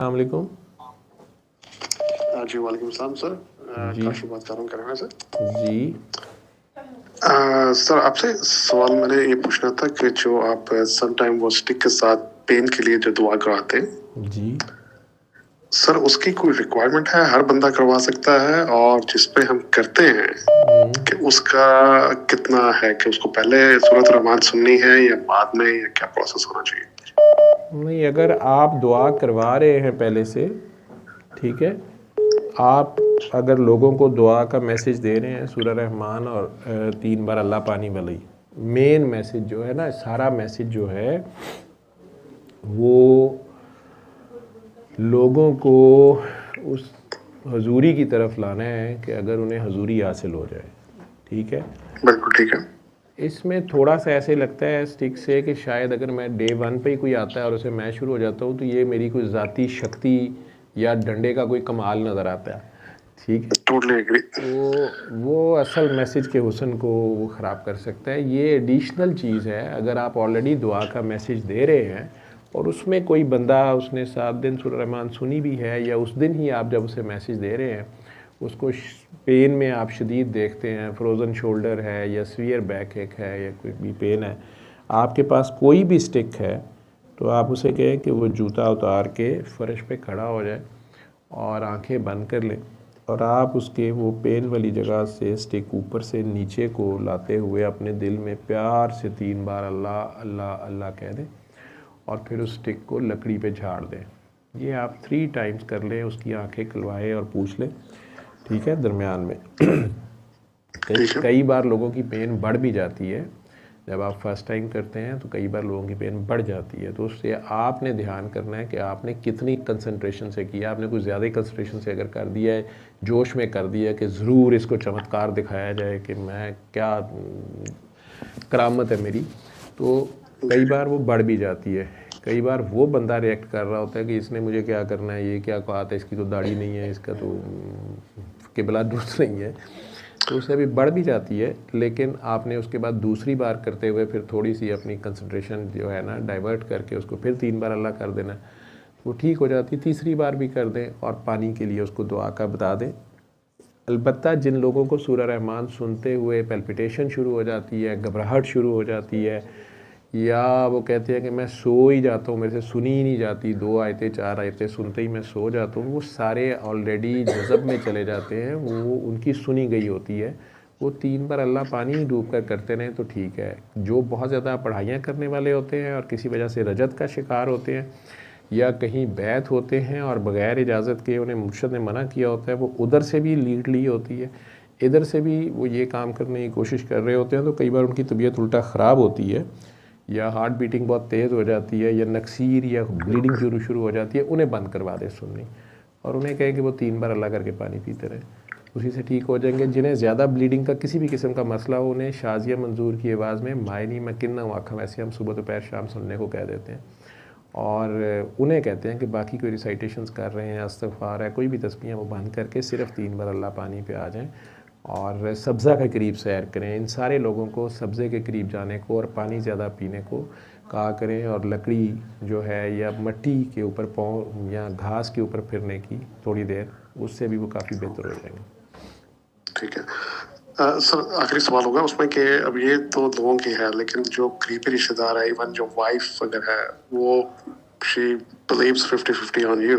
अस्सलाम वालेकुम। जी वालेकुम सलाम सर। जी काशी बात कर रहा हूँ करीना से। जी सर आपसे सवाल मैंने ये पूछना था कि जो आप सम टाइम वो स्टिक के साथ पेन के लिए जो दुआ कराते हैं जी सर, उसकी कोई रिक्वायरमेंट है? हर बंदा करवा सकता है? और जिस पे हम करते हैं कि उसका कितना है कि उसको पहले सूरत रहमान सुननी है या बाद में, या क्या प्रोसेस होना चाहिए? नहीं, अगर आप दुआ करवा रहे हैं पहले से, ठीक है, आप अगर लोगों को दुआ का मैसेज दे रहे हैं सूरह रहमान और 3 बार अल्लाह पानी भलाई, मेन मैसेज जो है ना, सारा मैसेज जो है वो लोगों को उस हजूरी की तरफ लाना है कि अगर उन्हें हजूरी हासिल हो जाए। ठीक है, बिल्कुल ठीक है। इसमें थोड़ा सा ऐसे लगता है स्टिक से कि शायद अगर मैं डे 1 पे ही कोई आता है और उसे मैं शुरू हो जाता हूँ तो ये मेरी कोई ज़ाती शक्ति या डंडे का कोई कमाल नज़र आता है। ठीक है, टोटली एग्री। तो वो असल मैसेज के हुस्न को वो ख़राब कर सकता है। ये एडिशनल चीज़ है। अगर आप ऑलरेडी दुआ का मैसेज दे रहे हैं और उसमें कोई बंदा उसने 7 दिन सूरह रहमान सुनी भी है, या उस दिन ही आप जब उसे मैसेज दे रहे हैं उसको पेन में आप शदीद देखते हैं, फ्रोज़न शोल्डर है या सीवियर बैक एक है या कोई भी पेन है, आपके पास कोई भी स्टिक है, तो आप उसे कहें कि वो जूता उतार के फ़र्श पे खड़ा हो जाए और आंखें बंद कर लें, और आप उसके वो पेन वाली जगह से स्टिक ऊपर से नीचे को लाते हुए अपने दिल में प्यार से 3 बार अल्लाह अल्लाह अल्लाह कह दें और फिर उस स्टिक को लकड़ी पे झाड़ दें। ये आप 3 टाइम्स कर लें, उसकी आंखें खुलवाएं और पूछ लें। ठीक है, दरमियान में कई बार लोगों की पेन बढ़ भी जाती है। जब आप फर्स्ट टाइम करते हैं तो कई बार लोगों की पेन बढ़ जाती है, तो उससे आपने ध्यान करना है कि आपने कितनी कंसंट्रेशन से किया। आपने कुछ ज़्यादा ही कंसंट्रेशन से अगर कर दिया है, जोश में कर दिया कि ज़रूर इसको चमत्कार दिखाया जाए कि मैं क्या करामत है मेरी, तो कई बार वो बढ़ भी जाती है। कई बार वो बंदा रिएक्ट कर रहा होता है कि इसने मुझे क्या करना है, ये क्या बात है, इसकी तो दाढ़ी नहीं है, इसका तो किबला दुरुस्त नहीं है, तो उससे अभी बढ़ भी जाती है। लेकिन आपने उसके बाद दूसरी बार करते हुए फिर थोड़ी सी अपनी कंसंट्रेशन जो है ना डाइवर्ट करके उसको फिर 3 बार अल्लाह कर देना, वो ठीक हो जाती। तीसरी बार भी कर दें और पानी के लिए उसको दुआ का बता दें। अलबत्ता जिन लोगों को सूरह रहमान सुनते हुए पैल्पिटेशन शुरू हो जाती है, घबराहट शुरू हो जाती है, या वो कहते हैं कि मैं सो ही जाता हूँ, मेरे से सुनी ही नहीं जाती, 2 आयतें 4 आयतें सुनते ही मैं सो जाता हूँ, वो सारे ऑलरेडी जज़ब में चले जाते हैं। वो उनकी सुनी गई होती है। वो 3 बार अल्लाह पानी डूब कर करते रहें तो ठीक है। जो बहुत ज़्यादा पढ़ाइयाँ करने वाले होते हैं और किसी वजह से रजत का शिकार होते हैं या कहीं बैत होते हैं और बग़ैर इजाज़त के उन्हें मुर्शद ने मना किया होता है, वो उधर से भी लीड ली होती है, इधर से भी वो ये काम करने की कोशिश कर रहे होते हैं, तो कई बार उनकी तबीयत उल्टा ख़राब होती है या हार्ट बीटिंग बहुत तेज़ हो जाती है या नक्सीर या ब्लीडिंग शुरू हो जाती है। उन्हें बंद करवा दें सुननी और उन्हें कहें कि वो 3 बार अल्लाह करके पानी पीते रहें, उसी से ठीक हो जाएंगे। जिन्हें ज़्यादा ब्लीडिंग का किसी भी किस्म का मसला हो, उन्हें शाजिया मंजूर की आवाज़ में मायनी मकिन्ना वाखा, वैसे हम सुबह दोपहर शाम सुनने को कह देते हैं, और उन्हें कहते हैं कि बाकी कोई रिसाइटेशंस कर रहे हैं, इस्तग़फ़ार है, कोई भी तस्बीहें, वो बंद करके सिर्फ 3 बार अल्लाह पानी पे आ जाएं और सब्ज़ा के करीब सैर करें। इन सारे लोगों को सब्ज़े के करीब जाने को और पानी ज़्यादा पीने को कहा करें, और लकड़ी जो है या मिट्टी के ऊपर पाँव या घास के ऊपर फिरने की थोड़ी देर, उससे भी वो काफ़ी बेहतर हो जाएंगे। ठीक है। सर आखिरी सवाल होगा उसमें कि अब ये तो लोगों की है, लेकिन जो करीबी रिश्तेदार है, इवन जो वाइफ अगर है, वो शी बिलीव्स 50-50 ऑन यू,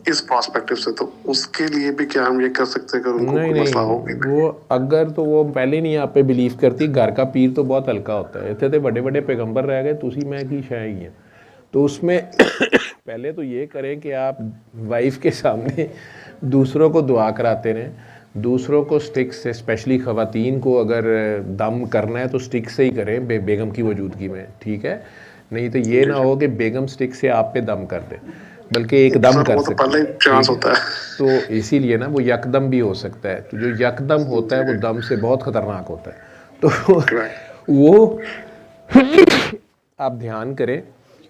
इस पर्सपेक्टिव से, तो उसके लिए भी क्या हम ये कर सकते हैं कि उनको नहीं कोई मसला हो? नहीं, वो अगर तो वो पहले नहीं आप पे बिलीव करती, घर का पीर तो बहुत हल्का होता है, इतने तो बड़े बड़े पैगंबर रह गए, तुसी मैं की शायद ही है, तो उसमें पहले तो ये करें कि आप वाइफ के सामने दूसरों को दुआ कराते रहें। दूसरों को स्टिक से, स्पेशली ख़वातीन को अगर दम करना है तो स्टिक से ही करें बेगम की मौजूदगी में, ठीक है। नहीं तो ये ना हो कि बेगम स्टिक से आप पे दम कर दे, बल्कि एक दम कर तो सकती पहले है, चांस ठीक है। होता है। तो इसीलिए ना वो यकदम भी हो सकता है, तो जो यकदम होता है वो दम से बहुत ख़तरनाक होता है, तो वो आप ध्यान करें,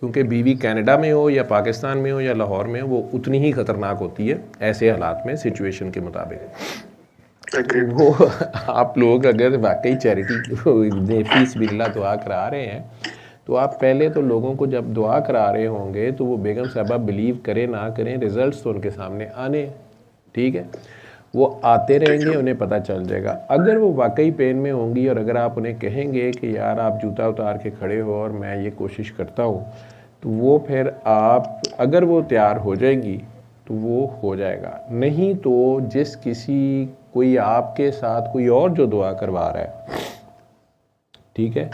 क्योंकि बीवी कनाडा में हो या पाकिस्तान में हो या लाहौर में हो, वो उतनी ही ख़तरनाक होती है ऐसे हालात में, सिचुएशन के मुताबिक। वो आप लोग अगर वाकई चैरिटी फीस बिल्ला दुआ करा रहे हैं तो आप पहले तो लोगों को जब दुआ करा रहे होंगे तो वो बेगम साहबा बिलीव करें ना करें, रिजल्ट्स तो उनके सामने आने हैं, ठीक है। वो आते रहेंगे, उन्हें पता चल जाएगा। अगर वो वाकई पेन में होंगी और अगर आप उन्हें कहेंगे कि यार आप जूता उतार के खड़े हो और मैं ये कोशिश करता हूँ, तो वो फिर आप, अगर वो तैयार हो जाएंगी तो वो हो जाएगा। नहीं तो जिस किसी कोई आपके साथ कोई और जो दुआ करवा रहा है, ठीक है,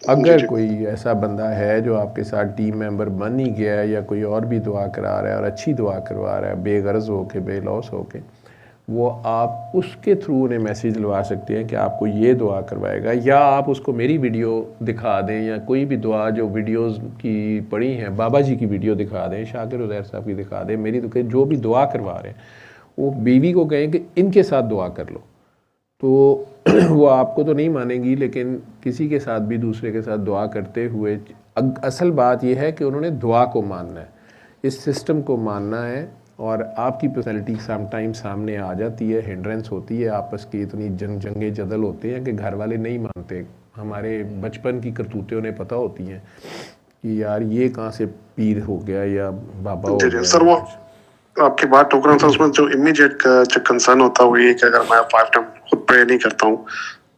अगर कोई ऐसा बंदा है जो आपके साथ टीम मेंबर बन ही गया है या कोई और भी दुआ करा रहा है और अच्छी दुआ करवा रहा है बेगरज होके बेलौस होके, वो आप उसके थ्रू उन्हें मैसेज लगा सकते हैं कि आपको ये दुआ करवाएगा, या आप उसको मेरी वीडियो दिखा दें या कोई भी दुआ जो वीडियोस की पड़ी हैं, बाबा जी की वीडियो दिखा दें, शाकिर उज़ैर साहब की दिखा दें, मेरी तो जो भी दुआ करवा रहे हैं वो बीवी को कहें कि इनके साथ दुआ कर लो, तो वो आपको तो नहीं मानेंगी, लेकिन किसी के साथ भी दूसरे के साथ दुआ करते हुए असल बात यह है कि उन्होंने दुआ को मानना है, इस सिस्टम को मानना है। और आपकी पर्सनैलिटी समटाइम सामने आ जाती है, हिंड्रेंस होती है, आपस की इतनी जंगे जदल होते हैं कि घर वाले नहीं मानते। हमारे बचपन की करतूतें उन्हें पता होती हैं कि यार ये कहाँ से पीर हो गया या बाबा हो गया। सर वो आपकी बात टोक रहा था, उसमें जो इमीडिएट जो कंसर्न होता है वो ये कि अगर मैं 5 टाइम खुद प्रे नहीं करता हूँ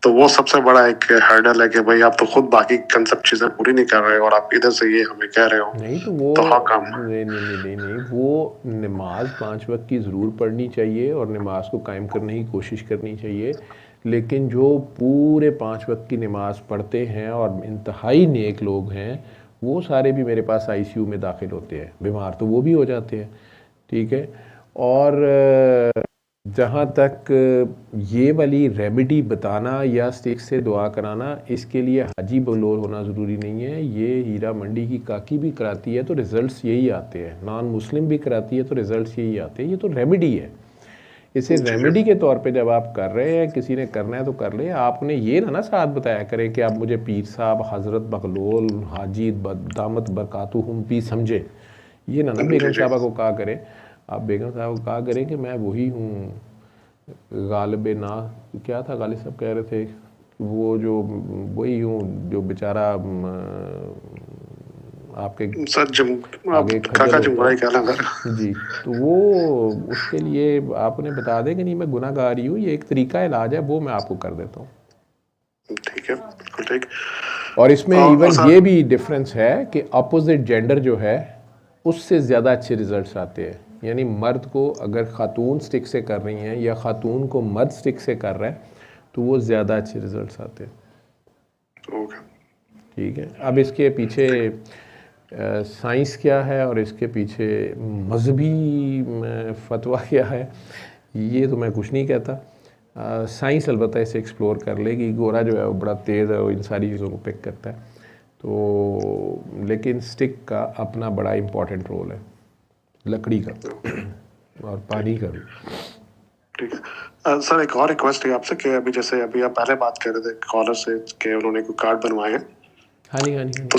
तो वो सबसे बड़ा एक हर्डल है कि भाई आप तो खुद बाकी कंसेप्ट चीजें पूरी नहीं कर रहे हो और आप इधर से ये हमें कह रहे हो। नहीं तो वो तो हाँ काम नहीं, वो नमाज 5 वक्त की ज़रूर पढ़नी चाहिए और नमाज को कायम करने की कोशिश करनी चाहिए, लेकिन जो पूरे 5 वक्त की नमाज पढ़ते हैं और इंतहाई नेक लोग हैं, वो सारे भी मेरे पास आईसीयू में दाखिल होते हैं, बीमार तो वो भी हो जाते हैं, ठीक है। और जहाँ तक ये वाली रेमेडी बताना या स्टिक से दुआ कराना, इसके लिए हाजी बलोर होना ज़रूरी नहीं है। ये हीरा मंडी की काकी भी कराती है तो रिज़ल्ट्स यही आते हैं, नॉन मुस्लिम भी कराती है तो रिज़ल्ट्स यही आते हैं। ये तो रेमेडी है, इसे रेमेडी के तौर पे जब आप कर रहे हैं, किसी ने करना है तो कर ले। आपने ये ना साथ बताया करें कि आप मुझे पीर साहब, हज़रत बकलोल, हाजी दामत बरकातुहुम भी समझे, ये ना बेगम साहबा को कहा करें। आप बेगम साहब को कहा करें कि मैं वही हूँ, गालिब ना क्या था गालिब साहब कह रहे थे, वो जो वही हूँ जो बेचारा आपके आगे खजल होता है जी, तो वो उसके लिए आपने बता दें कि नहीं मैं गुनाहगारी हूँ, ये एक तरीका इलाज है, वो मैं आपको कर देता हूँ। ठीक है, बिल्कुल ठीक। और इसमें इवन ये भी डिफरेंस है कि अपोजिट जेंडर जो है उससे ज़्यादा अच्छे रिजल्ट्स आते हैं। यानी मर्द को अगर ख़ातून स्टिक से कर रही हैं या ख़ातून को मर्द स्टिक से कर रहा है तो वो ज़्यादा अच्छे रिजल्ट्स आते हैं। ठीक है, अब इसके पीछे साइंस क्या है और इसके पीछे मजहबी फतवा क्या है, ये तो मैं कुछ नहीं कहता। साइंस अलबत्ता इसे एक्सप्लोर कर लेगी। गोरा जो है वो बड़ा तेज़ है, वो इन सारी चीज़ों को पिक करता है, तो लेकिन स्टिक का अपना बड़ा इम्पोर्टेंट रोल है, लकड़ी का और पानी का भी। ठीक है सर, एक और रिक्वेस्ट है आपसे कि अभी जैसे अभी आप पहले बात कर रहे थे कॉलर से कि उन्होंने कोई कार्ड बनवाए हैं। हाँ जी। तो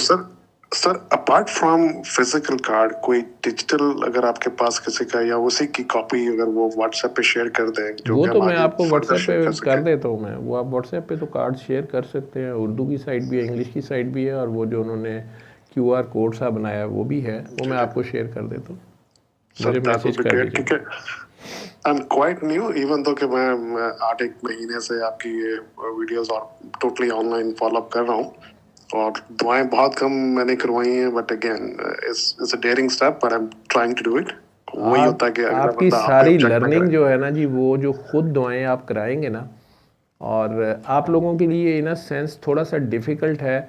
sir apart from physical card कोई डिजिटल अगर आपके पास किसी का या उसी की कॉपी अगर वो व्हाट्सएप पे शेयर कर दें जो वो तो मैं आपको व्हाट्सएप पे कर देता हूँ मैं, वो आप व्हाट्सएप पे तो कार्ड शेयर कर सकते हैं। उर्दू की साइट भी है, इंग्लिश की साइट भी है, और वो जो उन्होंने QR कोड सा बनाया वो भी है, वो मैं आपको शेयर कर देता हूँ, मुझे मैसेज कर दीजिए। I am quite new even though कि मैं 8-1 महीने से आपकी ये वीडियोस और टोटली ऑनलाइन फॉलो अप कर रहा हूँ और दुआएं बहुत कम मैंने करवाई हैं, but again it's a daring step but I am trying to do it. वही होता है कि आपकी सारी लर्निंग जो है ना जी, वो जो खुद दुआएं आप कराएंगे ना, और आप लोगों के लिए इन अ सेंस थोड़ा सा डिफ़िकल्ट है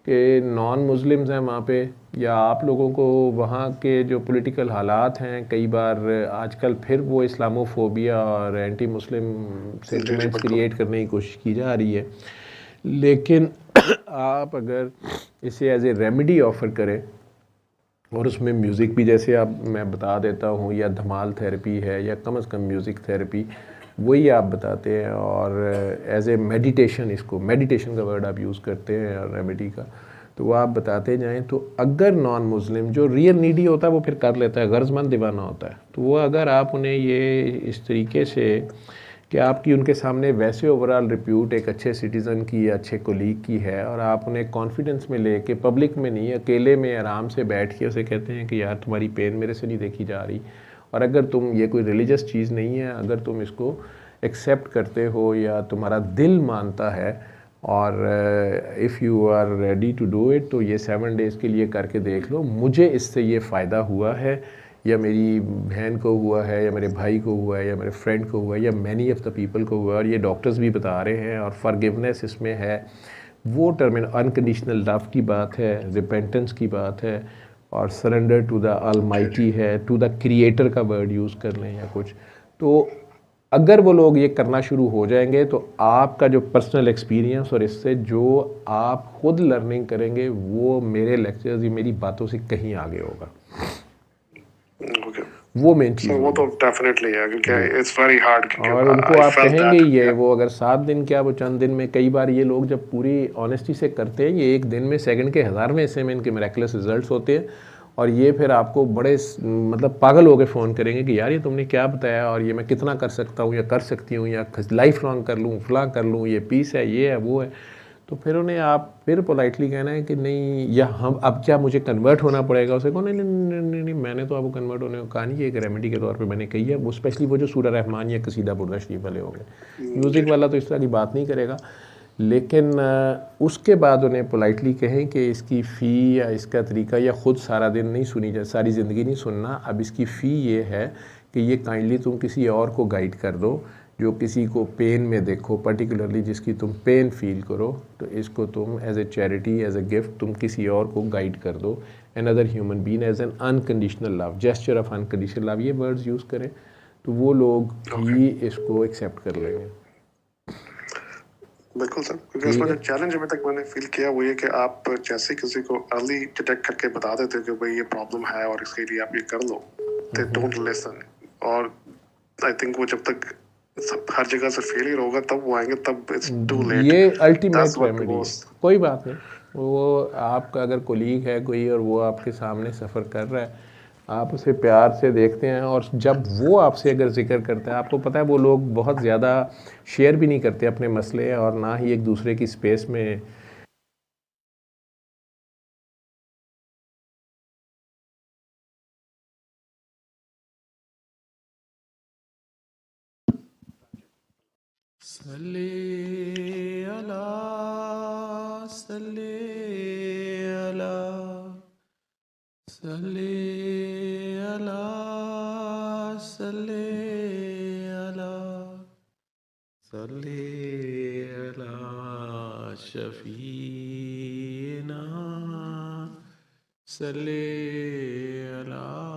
कि नॉन मुस्लिम्स हैं वहाँ पे, या आप लोगों को वहाँ के जो पॉलिटिकल हालात हैं कई बार आजकल फिर वो इस्लामोफोबिया और एंटी मुस्लिम सेंटिमेंट्स क्रिएट करने की कोशिश की जा रही है। लेकिन आप अगर इसे एज ए रेमेडी ऑफ़र करें और उसमें म्यूज़िक भी जैसे आप मैं बता देता हूँ, या धमाल थेरेपी है या कम से कम म्यूज़िक थेरेपी वही आप बताते हैं, और एज ए मेडिटेशन, इसको मेडिटेशन का वर्ड आप यूज़ करते हैं और रेमेडी का, तो वो आप बताते जाएं, तो अगर नॉन मुस्लिम जो रियल नीडी होता है वो फिर कर लेता है, गर्जमंद दीवाना होता है, तो वो अगर आप उन्हें ये इस तरीके से कि आपकी उनके सामने वैसे ओवरऑल रिप्यूट एक अच्छे सिटीज़न की या अच्छे कोलीग की है, और आप उन्हें कॉन्फिडेंस में लेके पब्लिक में नहीं, अकेले में आराम से बैठ के उसे कहते हैं कि यार तुम्हारी पेन मेरे से नहीं देखी जा रही, और अगर तुम, ये कोई रिलीजियस चीज़ नहीं है, अगर तुम इसको एक्सेप्ट करते हो या तुम्हारा दिल मानता है और if you are ready to do it, तो ये 7 डेज़ के लिए करके देख लो। मुझे इससे ये फ़ायदा हुआ है, या मेरी बहन को हुआ है, या मेरे भाई को हुआ है, या मेरे फ्रेंड को हुआ है, या मैनी ऑफ द पीपल को हुआ है, और ये डॉक्टर्स भी बता रहे हैं। और फॉरगिवनेस इसमें है, वो टर्मिन अनकंडीशनल लव की बात है, रिपेंटेंस की बात है, और सरेंडर टू द ऑलमाइटी है, टू द क्रिएटर का वर्ड यूज़ कर लें या कुछ। तो अगर वो लोग ये करना शुरू हो जाएंगे तो आपका जो पर्सनल एक्सपीरियंस और इससे जो आप खुद लर्निंग करेंगे वो मेरे लेक्चर्स, ये मेरी बातों से कहीं आगे होगा। Okay. वो मेन चीज़ वो तो डेफिनेटली है, क्योंकि इट्स वेरी हार्ड। और उनको आप कहेंगे ये वो अगर 7 दिन क्या, वो चंद दिन में, कई बार ये लोग जब पूरी ऑनेस्टी से करते हैं, ये एक दिन में सेकंड के 1000वें हिस्से में इनके मिरेकलस रिजल्ट्स होते हैं, और ये फिर आपको बड़े मतलब पागल हो के फ़ोन करेंगे कि यार ये तुमने क्या बताया, और ये मैं कितना कर सकता हूँ या कर सकती हूँ, या लाइफ लॉन्ग कर लूँ, फलां कर लूँ, ये पीस है, ये है, वो है। तो फिर उन्हें आप फिर पोलाइटली कहना है कि नहीं, या हम अब क्या मुझे कन्वर्ट होना पड़ेगा, उसे कहो नहीं नहीं नहीं नहीं नहीं, मैंने तो आपको कन्वर्ट होने को कहा नहीं, ये एक रेमेडी के तौर पे मैंने कही है। वो स्पेशली वो जो सूरह रहमान या कसीदा बुर्दा शरीफ वाले होंगे, म्यूज़िक वाला तो इस तरह की बात नहीं करेगा, लेकिन उसके बाद उन्हें पोलाइटली कहें कि इसकी फ़ी या इसका तरीका, या ख़ुद सारा दिन नहीं सुनी जाए, सारी ज़िंदगी नहीं सुनना, अब इसकी फ़ी ये है कि ये काइंडली तुम किसी और को गाइड कर दो, जो किसी को पेन में देखो, पर्टिकुलरली जिसकी तुम पेन फील करो, तो इसको तुम as a charity, as a gift तुम किसी और को गाइड कर दो, another human being, as an unconditional love, gesture of unconditional love, ये वर्ड्स यूज़ करें तो वो लोग ही इसको एक्सेप्ट कर लेंगे। बिल्कुल सर, क्योंकि उसमें जो चैलेंज अभी तक मैंने फील किया वो ये कि आप जैसे किसी को अर्ली डिटेक्ट करके बता देते हो कि भाई ये प्रॉब्लम है और इसके लिए आप ये कर लो, दे डोंट लिसन। और आई थिंक वो जब तक सब हर जगह से फेलियर होगा तब वो आएंगे, तब इट्स टू लेट। ये अल्टीमेट रेमेडी है, कोई बात नहीं। वो आपका अगर कोलीग है कोई और वो आपके सामने सफ़र कर रहा है, आप उसे प्यार से देखते हैं, और जब वो आपसे अगर जिक्र करता है, आपको पता है वो लोग बहुत ज़्यादा शेयर भी नहीं करते अपने मसले, और ना ही एक दूसरे की स्पेस में सल्ले अला सल्ले अला सल्ले अला सल्ले अला सल्ले अला शफीना सल्ले अला